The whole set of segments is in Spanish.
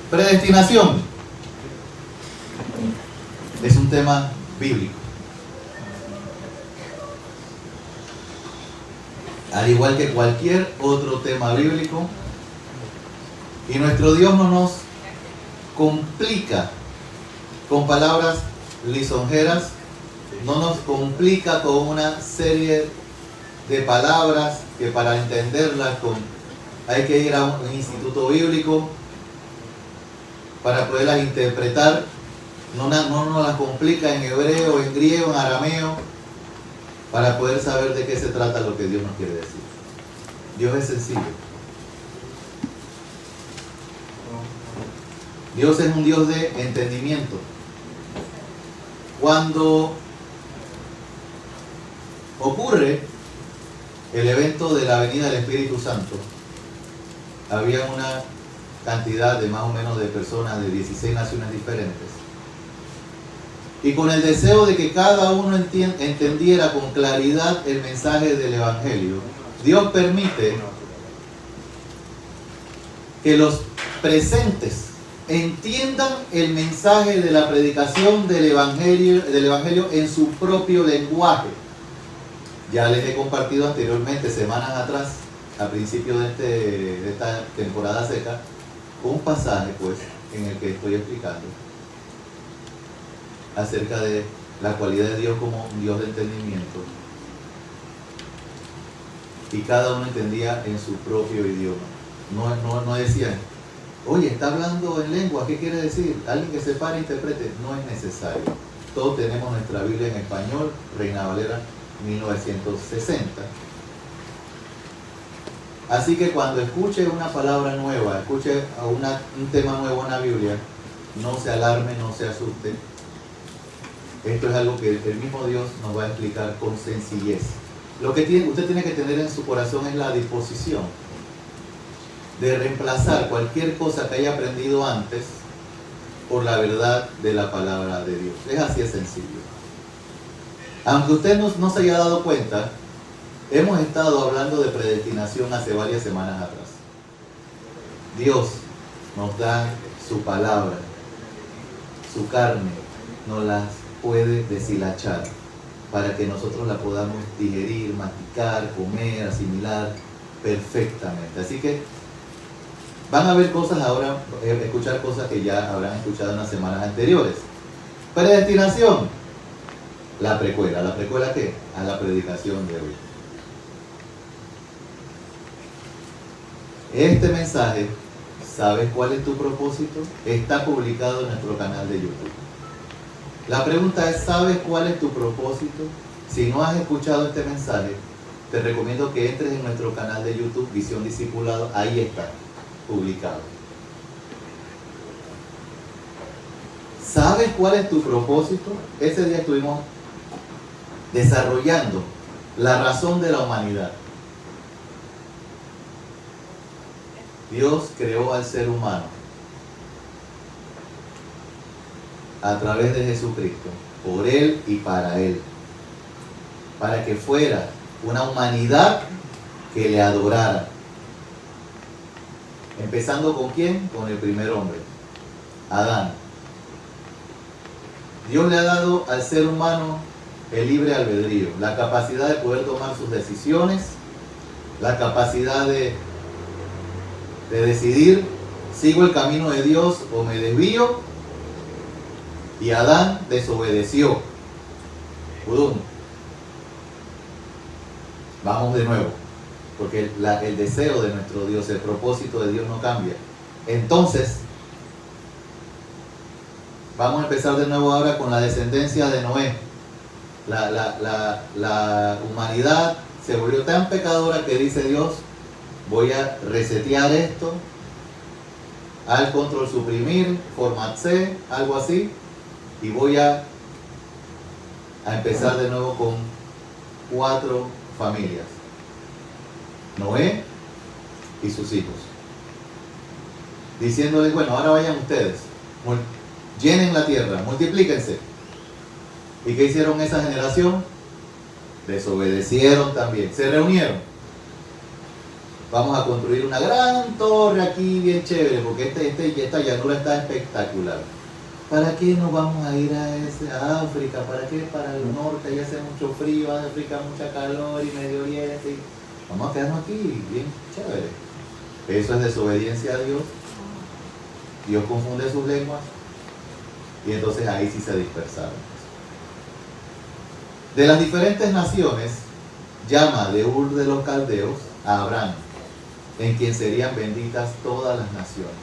Predestinación es un tema bíblico. Al igual que cualquier otro tema bíblico, y nuestro Dios no nos complica con palabras lisonjeras, no nos complica con una serie de palabras que para entenderlas hay que ir a un instituto bíblico para poderlas interpretar. No nos las complica en hebreo, en griego, en arameo, para poder saber de qué se trata lo que Dios nos quiere decir. Dios es sencillo. Dios es un Dios de entendimiento. Cuando ocurre el evento de la venida del Espíritu Santo, había una cantidad de más o menos de personas de 16 naciones diferentes. Y con el deseo de que cada uno entendiera con claridad el mensaje del Evangelio, Dios permite que los presentes entiendan el mensaje de la predicación del Evangelio en su propio lenguaje. Ya les he compartido anteriormente, semanas atrás, a principio de esta temporada seca, un pasaje pues en el que estoy explicando acerca de la cualidad de Dios como un Dios de entendimiento, y cada uno entendía en su propio idioma. No decían, oye, está hablando en lengua, ¿qué quiere decir? Alguien que se pare e interprete. No es necesario. Todos tenemos nuestra Biblia en español, Reina Valera 1960. Así que cuando escuche una palabra nueva, escuche un tema nuevo en la Biblia, no se alarme, no se asuste. Esto es algo que el mismo Dios nos va a explicar con sencillez. Lo que usted tiene que tener en su corazón es la disposición de reemplazar cualquier cosa que haya aprendido antes por la verdad de la palabra de Dios. Es así de sencillo. Aunque usted no se haya dado cuenta, hemos estado hablando de predestinación hace varias semanas atrás. Dios nos da su palabra, su carne, nos las puede deshilachar para que nosotros la podamos digerir, masticar, comer, asimilar perfectamente. Así que van a ver cosas ahora, escuchar cosas que ya habrán escuchado en las semanas anteriores. Predestinación, la precuela. ¿La precuela qué? A la predicación de hoy. Este mensaje, ¿sabes cuál es tu propósito? Está publicado en nuestro canal de YouTube. La pregunta es, ¿sabes cuál es tu propósito? Si no has escuchado este mensaje, te recomiendo que entres en nuestro canal de YouTube, Visión Discipulado. Ahí está publicado. ¿Sabes cuál es tu propósito? Ese día estuvimos desarrollando la razón de la humanidad. Dios creó al ser humano a través de Jesucristo, por Él y para Él, para que fuera una humanidad que le adorara. Empezando ¿con quién? Con el primer hombre, Adán. Dios le ha dado al ser humano el libre albedrío, la capacidad de poder tomar sus decisiones, la capacidad de decidir, sigo el camino de Dios o me desvío, y Adán desobedeció. ¡Pudum! Vamos de nuevo, porque el deseo de nuestro Dios, el propósito de Dios no cambia. Entonces, vamos a empezar de nuevo ahora con la descendencia de Noé. La humanidad se volvió tan pecadora que dice Dios, voy a resetear esto, al control suprimir, format C, algo así, y voy a empezar de nuevo con 4 familias. Noé y sus hijos. Diciéndoles, bueno, ahora vayan ustedes, llenen la tierra, multiplíquense. ¿Y qué hicieron esa generación? Desobedecieron también, se reunieron. vamos a construir una gran torre aquí bien chévere, porque esta llanura está espectacular. ¿Para qué nos vamos a ir a África? ¿Para qué? Para el norte, ahí hace mucho frío, África mucha calor y Medio Oriente. Vamos a quedarnos aquí, bien chévere. Eso es desobediencia a Dios. Dios confunde sus lenguas y entonces ahí sí se dispersaron. De las diferentes naciones, llama de Ur de los Caldeos a Abraham, en quien serían benditas todas las naciones.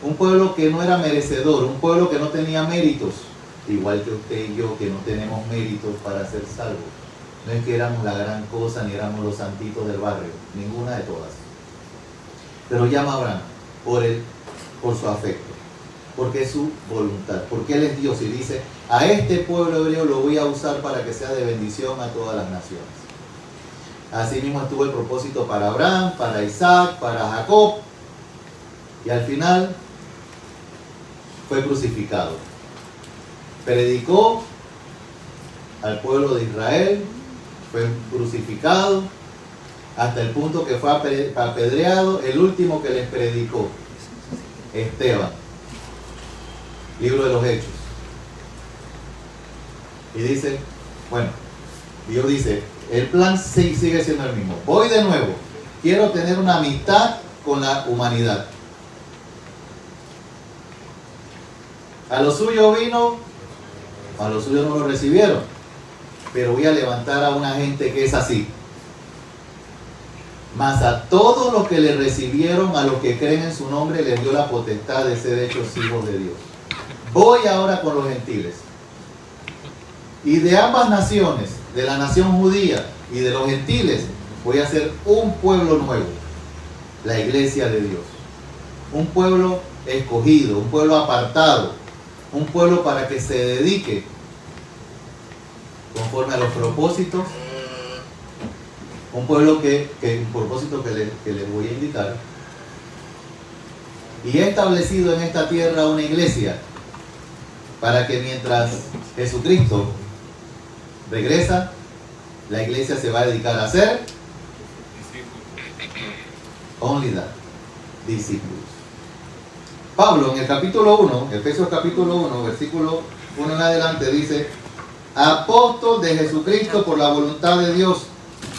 Un pueblo que no era merecedor, un pueblo que no tenía méritos, igual que usted y yo, que no tenemos méritos para ser salvos. No es que éramos la gran cosa, ni éramos los santitos del barrio, ninguna de todas. Pero llama a Abraham por su afecto, porque es su voluntad, porque Él es Dios y dice, a este pueblo hebreo lo voy a usar para que sea de bendición a todas las naciones. Así mismo estuvo el propósito para Abraham, para Isaac, para Jacob, y al final fue crucificado. Predicó al pueblo de Israel, fue crucificado, hasta el punto que fue apedreado. El último que les predicó, Esteban, libro de los Hechos. Y dice, bueno, Dios dice, el plan sigue siendo el mismo. Voy de nuevo, quiero tener una amistad con la humanidad. A lo suyo vino, a lo suyo no lo recibieron, pero voy a levantar a una gente que es así. Mas a todos los que le recibieron, a los que creen en su nombre, les dio la potestad de ser hechos hijos de Dios. Voy ahora con los gentiles. Y de ambas naciones, de la nación judía y de los gentiles, voy a hacer un pueblo nuevo, la iglesia de Dios. Un pueblo escogido, un pueblo apartado, un pueblo para que se dedique conforme a los propósitos, un pueblo un propósito que les voy a indicar, y he establecido en esta tierra una iglesia para que mientras Jesucristo regresa, la iglesia se va a dedicar a ser only that, discípulos. Pablo en el capítulo 1, Efesios capítulo 1, versículo 1 en adelante dice, apóstol de Jesucristo por la voluntad de Dios.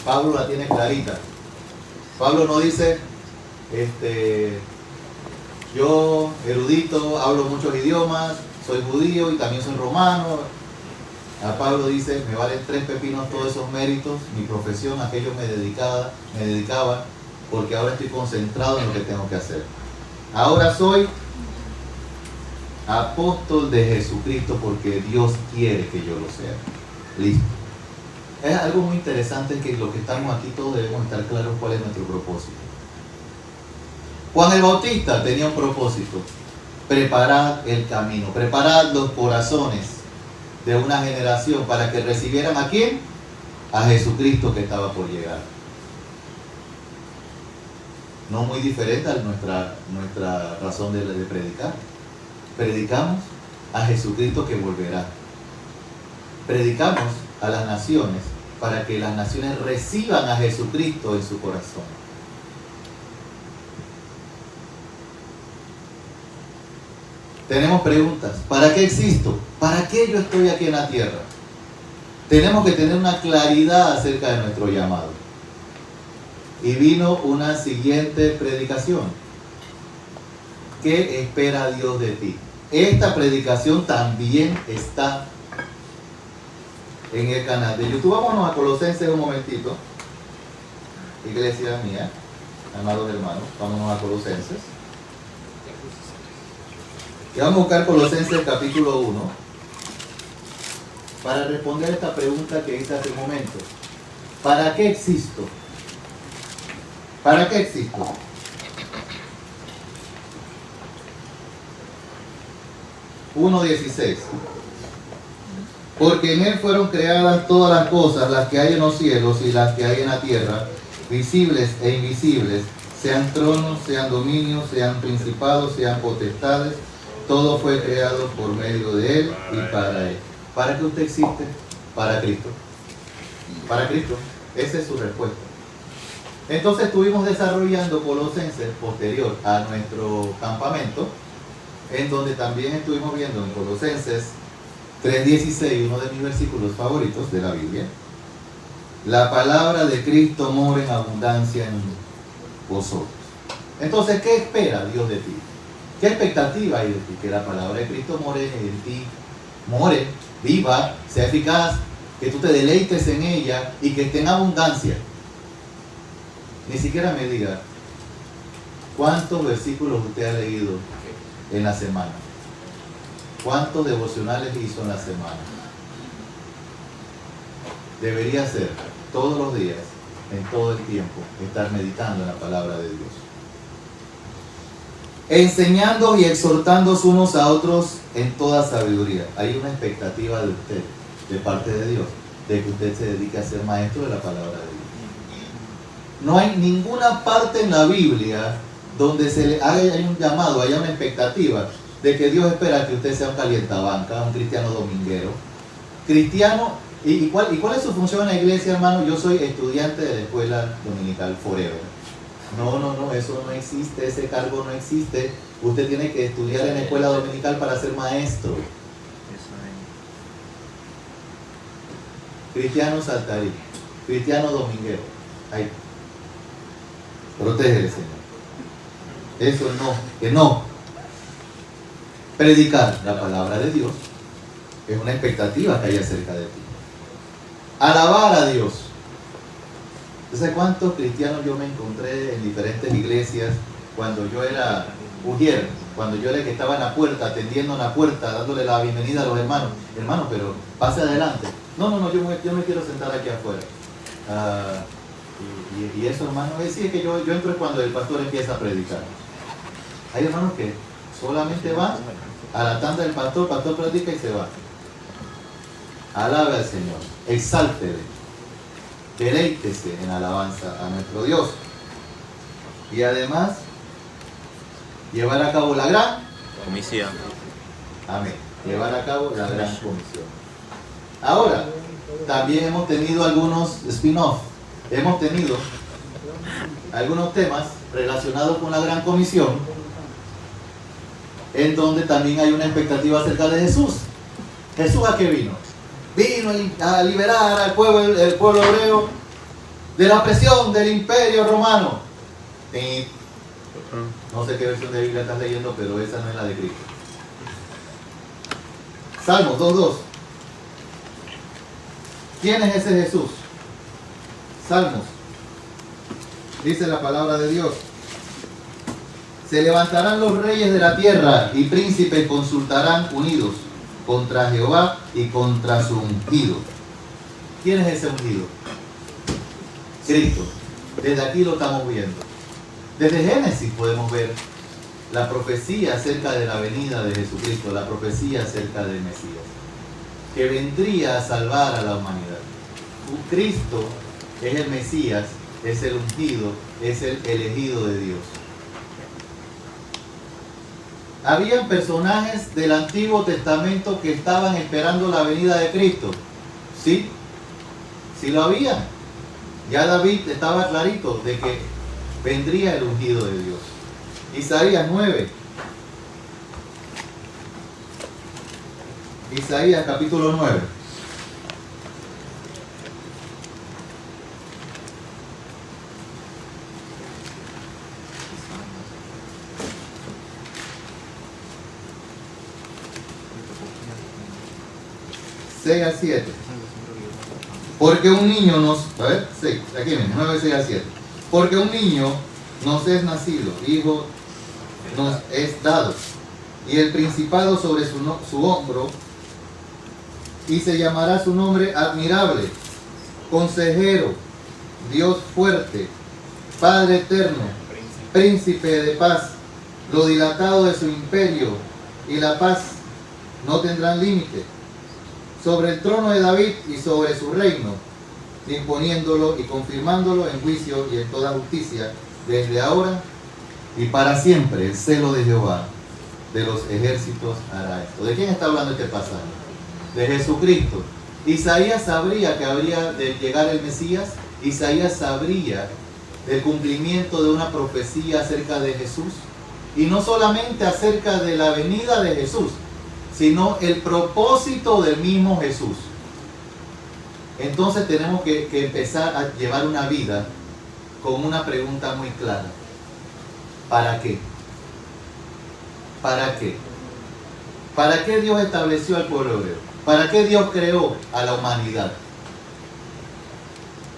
Pablo la tiene clarita. Pablo no dice, yo erudito, hablo muchos idiomas, soy judío y también soy romano. A Pablo dice, me valen 3 pepinos todos esos méritos, mi profesión, a que yo me dedicaba, porque ahora estoy concentrado en lo que tengo que hacer. Ahora soy apóstol de Jesucristo porque Dios quiere que yo lo sea. Listo. Es algo muy interesante que los que estamos aquí todos debemos estar claros cuál es nuestro propósito. Juan el Bautista tenía un propósito: preparad el camino, preparad los corazones de una generación para que recibieran ¿a quién? A Jesucristo que estaba por llegar. No muy diferente a nuestra razón de predicar. Predicamos a Jesucristo que volverá. Predicamos a las naciones para que las naciones reciban a Jesucristo en su corazón. Tenemos preguntas. ¿Para qué existo? ¿Para qué yo estoy aquí en la tierra? Tenemos que tener una claridad acerca de nuestro llamado. Y vino una siguiente predicación. ¿Qué espera Dios de ti? Esta predicación también está en el canal de YouTube. Vámonos a Colosenses un momentito. Iglesia mía, amados hermanos, vámonos a Colosenses. Y vamos a buscar Colosenses capítulo 1 para responder esta pregunta que hice hace un momento. ¿Para qué existo? ¿Para qué existo? (1:16) Porque en Él fueron creadas todas las cosas, las que hay en los cielos y las que hay en la tierra, visibles e invisibles, sean tronos, sean dominios, sean principados, sean potestades. Todo fue creado por medio de Él y para Él. ¿Para qué usted existe? Para Cristo. Para Cristo. Esa es su respuesta. Entonces estuvimos desarrollando Colosenses posterior a nuestro campamento, en donde también estuvimos viendo en Colosenses 3:16, uno de mis versículos favoritos de la Biblia. La palabra de Cristo mora en abundancia en vosotros. Entonces, ¿qué espera Dios de ti? ¿Qué expectativa hay de ti? Que la palabra de Cristo more en ti, more, viva, sea eficaz, que tú te deleites en ella y que esté en abundancia. Ni siquiera me diga cuántos versículos usted ha leído en la semana, cuántos devocionales hizo en la semana. Debería ser todos los días, en todo el tiempo, estar meditando en la palabra de Dios. Enseñando y exhortando unos a otros en toda sabiduría. Hay una expectativa de usted, de parte de Dios, de que usted se dedique a ser maestro de la palabra de Dios. No hay ninguna parte en la Biblia donde se le haga un llamado, haya una expectativa de que Dios espera que usted sea un calientabanca, un cristiano dominguero. Cristiano, ¿y cuál es su función en la iglesia, hermano? Yo soy estudiante de la escuela dominical forever. No, eso no existe, ese cargo no existe. Usted tiene que estudiar en la escuela dominical para ser maestro. Cristiano saltarí, cristiano dominguero. Ahí. Protégele, Señor. Eso no, que no. Predicar la palabra de Dios es una expectativa que hay acerca de ti. Alabar a Dios. ¿Sabes cuántos cristianos yo me encontré en diferentes iglesias cuando yo era ujier, cuando yo era el que estaba en la puerta, atendiendo en la puerta, dándole la bienvenida a los hermanos? Hermano, pero pase adelante. No, yo me quiero sentar aquí afuera. Y eso, hermano, es que yo entro cuando el pastor empieza a predicar. Hay hermanos que solamente van a la tanda del pastor predica y se va. Alabe al Señor, exáltele, deleítese en alabanza a nuestro Dios. Y además, llevar a cabo la gran comisión. Amén. Llevar a cabo la gran comisión. Ahora, también hemos tenido algunos spin-off. Hemos tenido algunos temas relacionados con la gran comisión, en donde también hay una expectativa acerca de Jesús. ¿Jesús a qué vino? Vino a liberar al pueblo, el pueblo hebreo de la presión del imperio romano. No sé qué versión de Biblia estás leyendo, pero esa no es la de Cristo. Salmos 2:2. ¿Quién es ese Jesús? Salmos. Dice la palabra de Dios. Se levantarán los reyes de la tierra y príncipes consultarán unidos contra Jehová y contra su ungido. ¿Quién es ese ungido? Cristo. Desde aquí lo estamos viendo. Desde Génesis podemos ver la profecía acerca de la venida de Jesucristo, la profecía acerca del Mesías, que vendría a salvar a la humanidad. Cristo es el Mesías, es el ungido, es el elegido de Dios. Habían personajes del Antiguo Testamento que estaban esperando la venida de Cristo. ¿Sí? Sí lo había. Ya David estaba clarito de que vendría el ungido de Dios. Isaías 9. Isaías capítulo 9. Seis a 7. Porque un niño nos... A ver, 6, aquí mismo, 9, 6 a 7. Porque un niño nos es nacido, hijo nos es dado, y el principado sobre su hombro, y se llamará su nombre admirable, consejero, Dios fuerte, Padre eterno, príncipe de paz. Lo dilatado de su imperio y la paz no tendrán límite. Sobre el trono de David y sobre su reino, imponiéndolo y confirmándolo en juicio y en toda justicia, desde ahora y para siempre. El celo de Jehová de los ejércitos hará esto. ¿De quién está hablando este pasaje? De Jesucristo. Isaías sabría que habría de llegar el Mesías. Isaías sabría del cumplimiento de una profecía acerca de Jesús. Y no solamente acerca de la venida de Jesús, sino el propósito del mismo Jesús. Entonces tenemos que empezar a llevar una vida con una pregunta muy clara. ¿Para qué? ¿Para qué? ¿Para qué Dios estableció al pueblo hebreo? ¿Para qué Dios creó a la humanidad?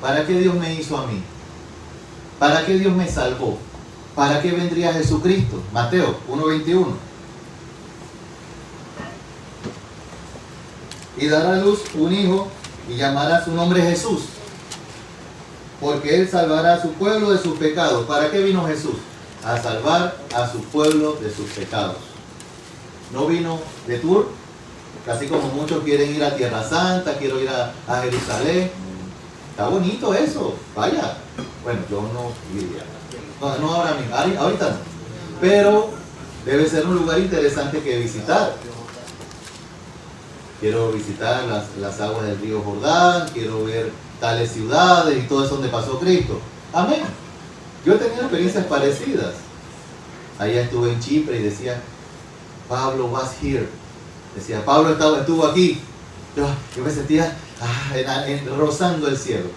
¿Para qué Dios me hizo a mí? ¿Para qué Dios me salvó? ¿Para qué vendría Jesucristo? Mateo 1:21. Y dará a luz un hijo y llamará su nombre Jesús, porque él salvará a su pueblo de sus pecados. ¿Para qué vino Jesús? A salvar a su pueblo de sus pecados. No vino de tour, así como muchos quieren ir a Tierra Santa, quiero ir a Jerusalén. Está bonito eso, vaya. Bueno, yo no iría. No ahora mismo, ahorita no. Pero debe ser un lugar interesante que visitar. Quiero visitar las aguas del río Jordán, quiero ver tales ciudades y todo eso donde pasó Cristo. Amén. Yo he tenido experiencias parecidas. Allá estuve en Chipre y decía, Pablo was here. Decía, Pablo estuvo aquí. Yo me sentía rozando el cielo.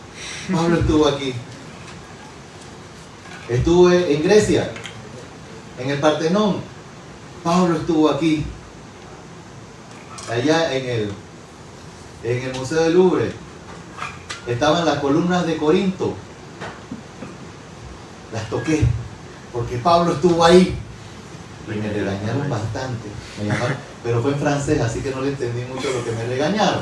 Pablo estuvo aquí. Estuve en Grecia, en el Partenón. Pablo estuvo aquí. Allá en el Museo del Louvre estaban las columnas de Corinto. Las toqué porque Pablo estuvo ahí. Y me regañaron bastante. Me llamaron, pero fue en francés, así que no le entendí mucho lo que me regañaron.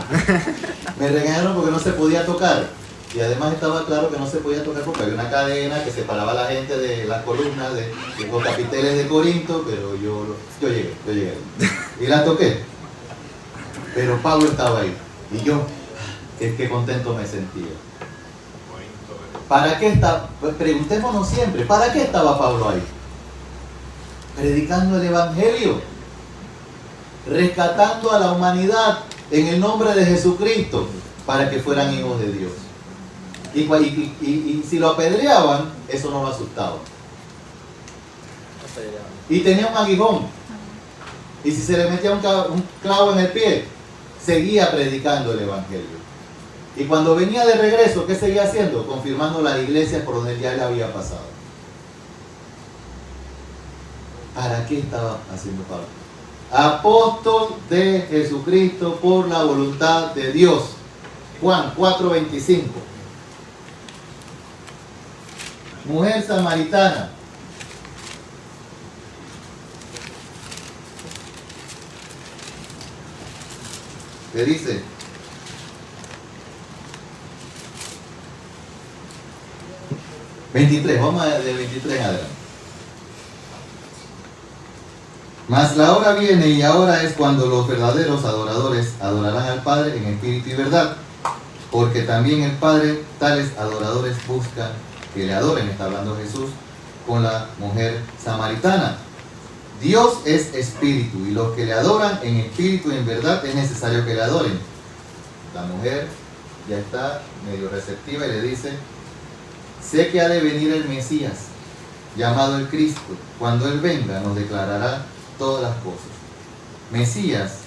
Me regañaron porque no se podía tocar. Y además estaba claro que no se podía tocar porque había una cadena que separaba a la gente de las columnas, de los capiteles de Corinto, pero yo llegué. Y la toqué. Pero Pablo estaba ahí. Y yo, qué contento me sentía. ¿Para qué estaba? Pues preguntémonos siempre, ¿para qué estaba Pablo ahí? Predicando el Evangelio, rescatando a la humanidad en el nombre de Jesucristo para que fueran hijos de Dios. Y si lo apedreaban, eso no lo asustaba. Y tenía un aguijón. Y si se le metía un clavo en el pie, seguía predicando el Evangelio. Y cuando venía de regreso, ¿qué seguía haciendo? Confirmando las iglesias por donde ya le había pasado. ¿Para qué estaba haciendo Pablo? Apóstol de Jesucristo por la voluntad de Dios. Juan 4:25. Mujer samaritana. ¿Qué dice? Vamos de 23 adelante. Mas la hora viene y ahora es cuando los verdaderos adoradores adorarán al Padre en espíritu y verdad, porque también el Padre tales adoradores busca que le adoren. Está hablando Jesús con la mujer samaritana. Dios es espíritu y los que le adoran en espíritu y en verdad es necesario que le adoren. La mujer ya está medio receptiva y le dice, sé que ha de venir el Mesías, llamado el Cristo. Cuando Él venga nos declarará todas las cosas. Mesías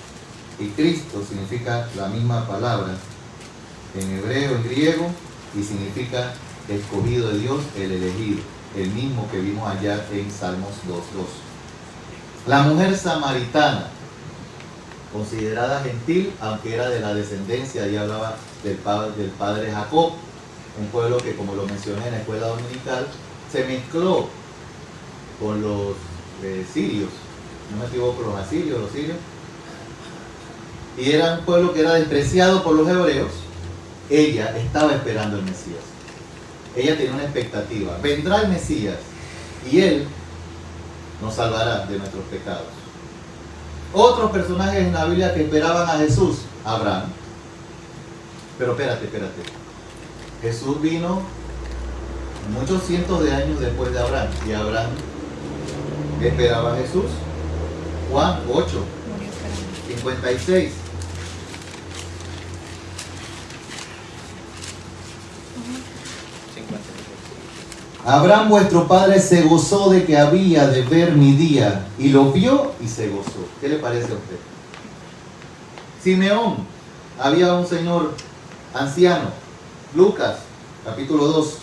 y Cristo significa la misma palabra en hebreo, en griego, y significa escogido de Dios, el elegido, el mismo que vimos allá en Salmos 2:2. La mujer samaritana, considerada gentil, aunque era de la descendencia, ahí hablaba del padre Jacob, un pueblo que, como lo mencioné en la escuela dominical, se mezcló con los sirios, no me equivoco, los asirios, los sirios, y era un pueblo que era despreciado por los hebreos. Ella estaba esperando el Mesías. Ella tenía una expectativa. Vendrá el Mesías y Él nos salvará de nuestros pecados. Otros personajes en la Biblia que esperaban a Jesús, Abraham. Pero espérate. Jesús vino muchos cientos de años después de Abraham. Y Abraham esperaba a Jesús. Juan 8:56. Abraham vuestro padre se gozó de que había de ver mi día, y lo vio y se gozó. ¿Qué le parece a usted? Simeón, había un señor anciano. Lucas, capítulo 2.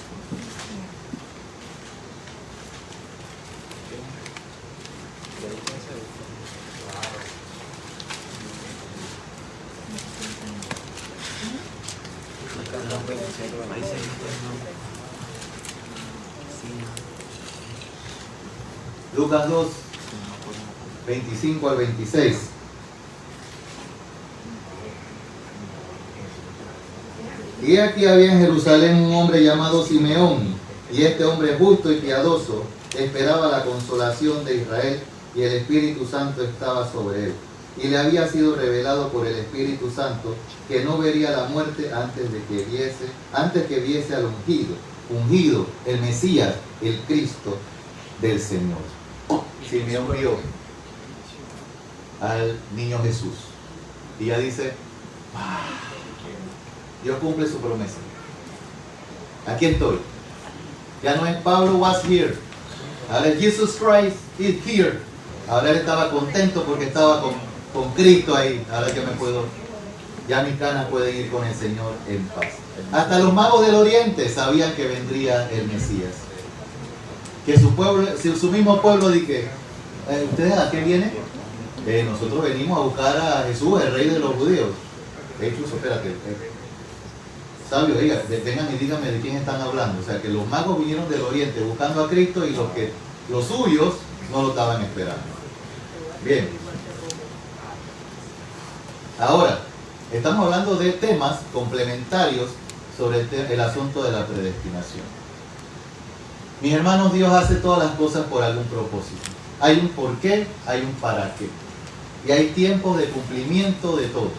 Lucas 2, 25 al 26. Y aquí había en Jerusalén un hombre llamado Simeón, y este hombre justo y piadoso esperaba la consolación de Israel, y el Espíritu Santo estaba sobre él. Y le había sido revelado por el Espíritu Santo que no vería la muerte antes que viese al ungido, el Mesías, el Cristo del Señor. Simeón vio al niño Jesús y ya dice, Dios cumple su promesa. Aquí estoy. Ya no es Pablo was here. Ahora Jesus Christ is here. Ahora él estaba contento porque estaba con Cristo ahí. Ahora que me puedo, ya mis canas pueden ir con el Señor en paz. Hasta los magos del Oriente sabían que vendría el Mesías. Que su pueblo, su mismo pueblo dije, ¿ustedes a qué vienen? Nosotros venimos a buscar a Jesús, el rey de los judíos. Incluso, espérate, sabio, vengan y díganme de quién están hablando. O sea, que los magos vinieron del Oriente buscando a Cristo y los suyos no lo estaban esperando. Bien. Ahora, estamos hablando de temas complementarios sobre el asunto de la predestinación. Mis hermanos, Dios hace todas las cosas por algún propósito. Hay un por qué, hay un para qué. Y hay tiempos de cumplimiento de todo.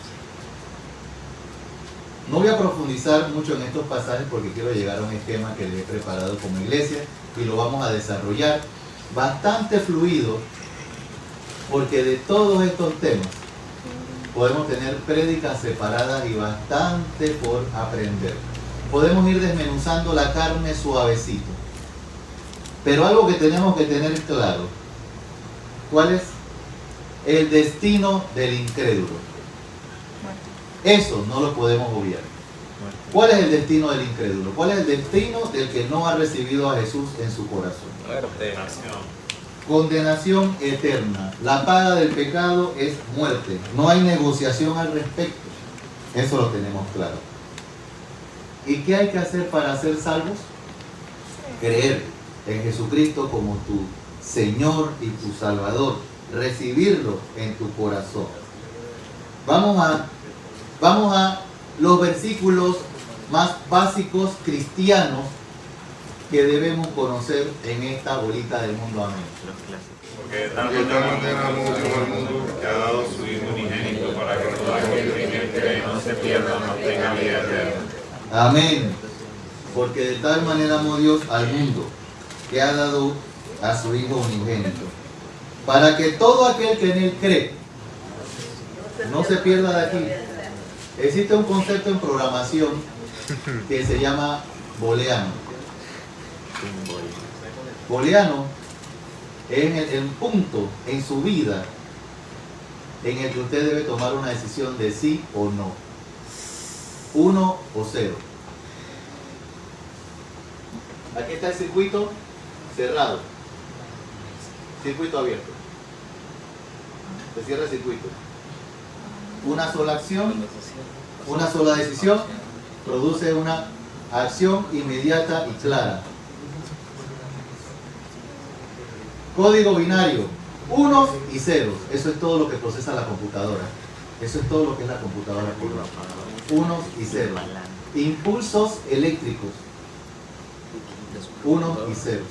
No voy a profundizar mucho en estos pasajes porque quiero llegar a un esquema que les he preparado como iglesia y lo vamos a desarrollar bastante fluido, porque de todos estos temas podemos tener prédicas separadas y bastante por aprender. Podemos ir desmenuzando la carne suavecito. Pero algo que tenemos que tener claro, ¿cuál es el destino del incrédulo? Eso no lo podemos obviar. ¿Cuál es el destino del incrédulo? ¿Cuál es el destino del que no ha recibido a Jesús en su corazón? Condenación eterna. La paga del pecado es muerte. No hay negociación al respecto. Eso lo tenemos claro. ¿Y qué hay que hacer para ser salvos? Creer en Jesucristo como tu Señor y tu Salvador. Recibirlo en tu corazón. Vamos a los versículos más básicos cristianos que debemos conocer en esta bolita del mundo. Amén. Porque de tal manera amó Dios al mundo que ha dado su Hijo unigénito para que todo aquel que en él cree no se pierda, mas tenga vida eterna. Amén. Porque de tal manera amó Dios al mundo que ha dado a su Hijo unigénito para que todo aquel que en él cree no se pierda de aquí. Existe un concepto en programación que se llama booleano. Booleano es el punto en su vida en el que usted debe tomar una decisión de sí o no. 1 o 0. Aquí está el circuito cerrado. Circuito abierto. Se cierra el circuito. Una sola acción, una sola decisión produce una acción inmediata y clara. Código binario, unos y ceros. Eso es todo lo que procesa la computadora. Eso es todo lo que es la computadora. Unos y ceros. Impulsos eléctricos. Unos y ceros.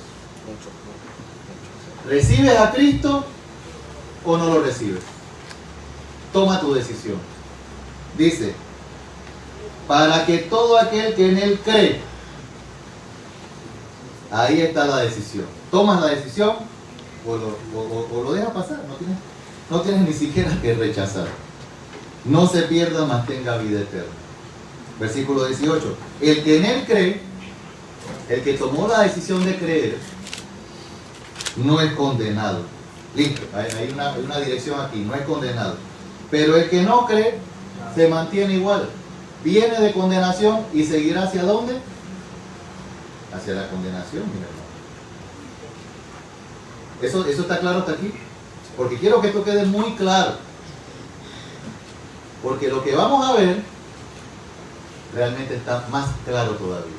¿Recibes a Cristo o no lo recibes? Toma tu decisión. Dice, para que todo aquel que en él cree, ahí está la decisión. Tomas la decisión o lo dejas pasar. No tienes ni siquiera que rechazar. No se pierda, mas tenga vida eterna. Versículo 18. El que en él cree El que tomó la decisión de creer no es condenado. Listo, hay una dirección aquí, no es condenado. Pero el que no cree se mantiene igual. Viene de condenación y seguirá hacia dónde? Hacia la condenación, mi hermano. ¿Eso está claro hasta aquí? Porque quiero que esto quede muy claro. Porque lo que vamos a ver realmente está más claro todavía.